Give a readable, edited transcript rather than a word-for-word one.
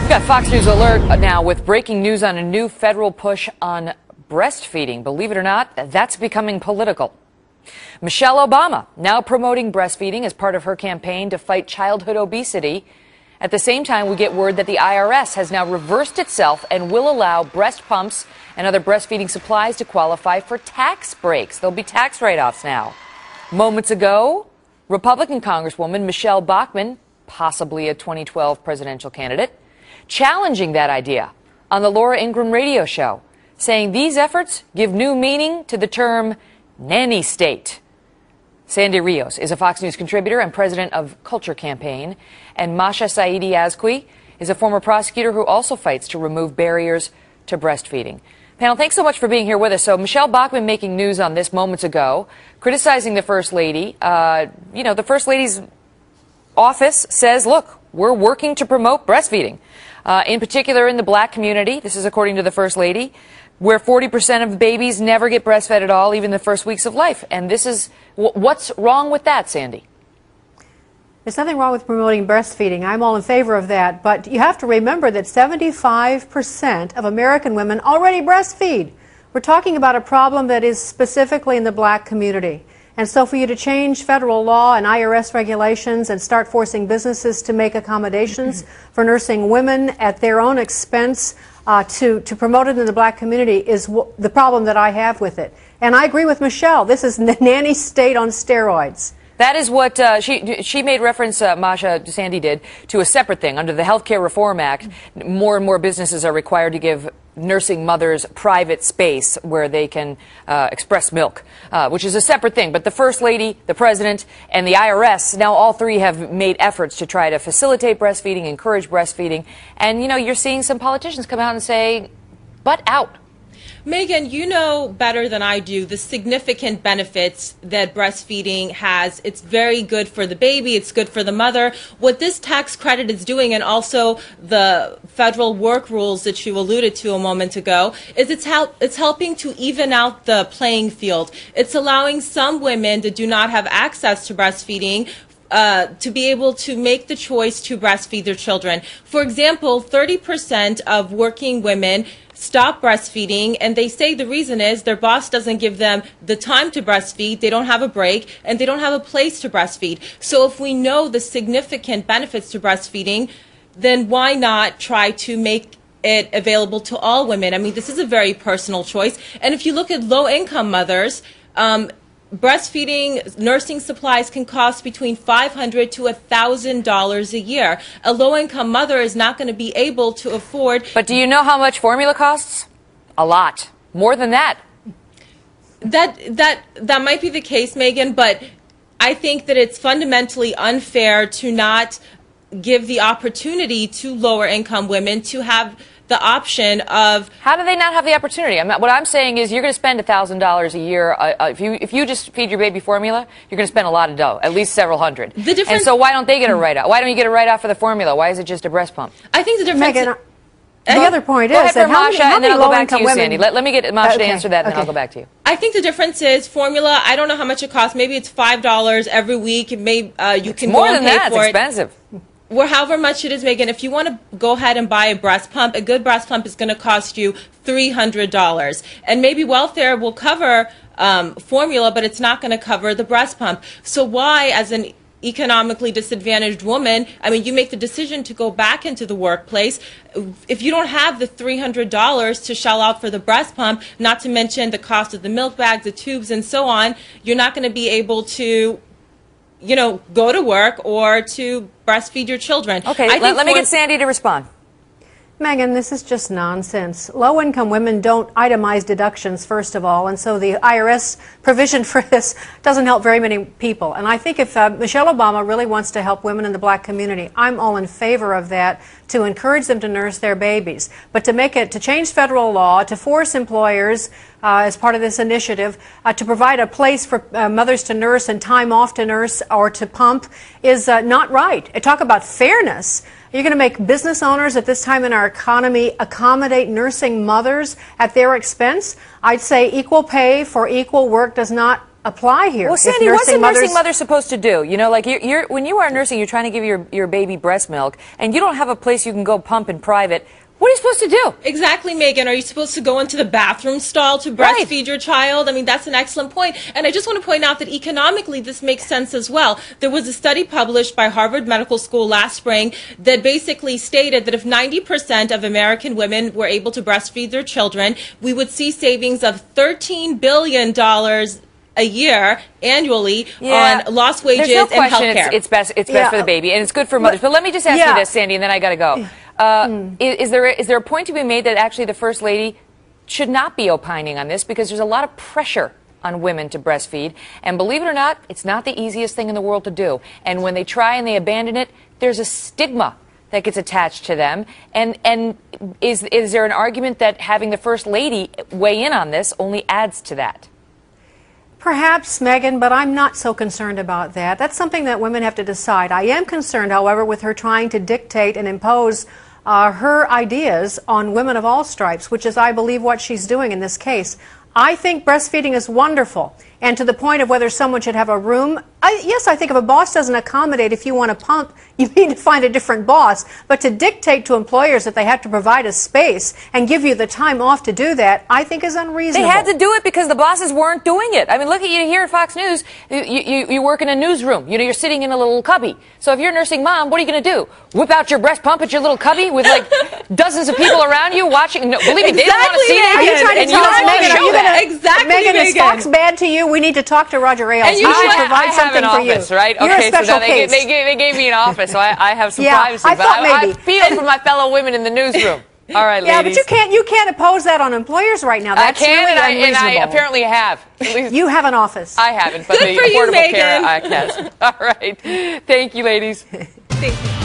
We've got Fox News Alert now with breaking news on a new federal push on breastfeeding. Believe it or not, that's becoming political. Michelle Obama now promoting breastfeeding as part of her campaign to fight childhood obesity. At the same time, we get word that the IRS has now reversed itself and will allow breast pumps and other breastfeeding supplies to qualify for tax breaks. There'll be tax write-offs now. Moments ago, Republican Congresswoman Michelle Bachmann, possibly a 2012 presidential candidate, challenging that idea on the Laura Ingraham radio show, saying these efforts give new meaning to the term nanny state. Sandy Rios is a Fox News contributor and president of Culture Campaign, and Masha Saidi Azqui is a former prosecutor who also fights to remove barriers to breastfeeding. Panel, thanks so much for being here with us. So Michelle Bachmann making news on this moments ago, criticizing the First Lady. The First Lady's office says, look, we're working to promote breastfeeding. In particular in the black community, this is according to the First Lady, where 40% of babies never get breastfed at all, even the first weeks of life. And this is, what's wrong with that, Sandy? There's nothing wrong with promoting breastfeeding. I'm all in favor of that. But you have to remember that 75% of American women already breastfeed. We're talking about a problem that is specifically in the black community. And so for you to change federal law and IRS regulations and start forcing businesses to make accommodations for nursing women at their own expense to promote it in the black community is the problem that I have with it. And I agree with Michelle. This is nanny state on steroids. That is what she made reference, Masha, Sandy did, to a separate thing. Under the Health Care Reform Act, more and more businesses are required to give nursing mothers private space where they can express milk, which is a separate thing. But the First Lady, the President, and the IRS, now all three have made efforts to try to facilitate breastfeeding, encourage breastfeeding. And, you know, you're seeing some politicians come out and say, butt out. Megan, you know better than I do the significant benefits that breastfeeding has. It's very good for the baby. It's good for the mother. What this tax credit is doing, and also the federal work rules that you alluded to a moment ago, is it's helping to even out the playing field. It's allowing some women that do not have access to breastfeeding to be able to make the choice to breastfeed their children. For example, 30% of working women stop breastfeeding, and they say the reason is their boss doesn't give them the time to breastfeed, they don't have a break, and they don't have a place to breastfeed. So if we know the significant benefits to breastfeeding, then why not try to make it available to all women? I mean, this is a very personal choice. And if you look at low-income mothers, breastfeeding nursing supplies can cost between $500 to $1,000 a year. A low-income mother is not going to be able to afford. But do you know how much formula costs? A lot. More than that. That might be the case, Megan, but I think that it's fundamentally unfair to not give the opportunity to lower-income women to have the option of... How do they not have the opportunity? What I'm saying is you're going to spend $1,000 a year. If you just feed your baby formula, you're going to spend a lot of dough, at least several hundred. The difference, and so why don't they get a write-off? Why don't you get a write-off for the formula? Why is it just a breast pump? I think the difference... Megan, the other point is that Masha, and then I'll go back to you, women... Sandy. Let me get Masha to answer that, and then I'll go back to you. I think the difference is formula. I don't know how much it costs. Maybe it's $5 every week. Maybe you can go and pay for it. More than that. It's expensive. Well, however much it is, Megan, if you want to go ahead and buy a breast pump, a good breast pump is going to cost you $300. And maybe welfare will cover formula, but it's not going to cover the breast pump. So why, as an economically disadvantaged woman, I mean, you make the decision to go back into the workplace. If you don't have the $300 to shell out for the breast pump, not to mention the cost of the milk bags, the tubes, and so on, you're not going to be able to, you know, go to work or to breastfeed your children. Okay, let me get Sandy to respond. Megan, this is just nonsense. Low-income women don't itemize deductions, first of all, and so the IRS provision for this doesn't help very many people. And I think if Michelle Obama really wants to help women in the black community, I'm all in favor of that, to encourage them to nurse their babies. But to change federal law, to force employers, as part of this initiative, to provide a place for mothers to nurse and time off to nurse or to pump is not right. Talk about fairness. You're going to make business owners at this time in our economy accommodate nursing mothers at their expense? I'd say equal pay for equal work does not apply here. Well, Sandy, if what's a mothers... nursing mother supposed to do? You know, like when you are nursing, you're trying to give your baby breast milk, and you don't have a place you can go pump in private. What are you supposed to do? Exactly, Megan. Are you supposed to go into the bathroom stall to breastfeed your child? I mean, that's an excellent point. And I just want to point out that economically, this makes sense as well. There was a study published by Harvard Medical School last spring that basically stated that if 90% of American women were able to breastfeed their children, we would see savings of $13 billion a year annually on lost wages There's no and question health care. It's best for the baby, and it's good for mothers. But let me just ask you this, Sandy, and then I got to go. Is there a point to be made that actually the First Lady should not be opining on this, because there's a lot of pressure on women to breastfeed, and believe it or not, it's not the easiest thing in the world to do. And when they try and they abandon it, there's a stigma that gets attached to them. And is there an argument that having the First Lady weigh in on this only adds to that? Perhaps, Megan, but I'm not so concerned about that. That's something that women have to decide. I am concerned, however, with her trying to dictate and impose her ideas on women of all stripes, which is, I believe, what she's doing in this case. I think breastfeeding is wonderful, and to the point of whether someone should have a room, yes, I think if a boss doesn't accommodate, if you want to pump, you need to find a different boss. But to dictate to employers that they have to provide a space and give you the time off to do that, I think is unreasonable. They had to do it because the bosses weren't doing it. I mean, look at you here at Fox News. You work in a newsroom. You know, you're sitting in a little cubby. So if you're a nursing mom, what are you going to do? Whip out your breast pump at your little cubby with like dozens of people around you watching? No, believe me, they don't want to see Are you it. trying to tell us, Megan, are you going to... Exactly, Megan, is Fox bad to you? We need to talk to Roger Ailes. He should provide something for you. Office, right? You're okay, a special so now case. they gave me an office, so I have some Yeah, privacy. I thought maybe. I feel for my fellow women in the newsroom. All right, yeah, ladies. but you can't oppose that on employers right now. That's I can, really and I unreasonable. apparently have. At least You have an office. I haven't, but Good the for you, Affordable Care Megan. Act has. All right. Thank you, ladies. Thank you.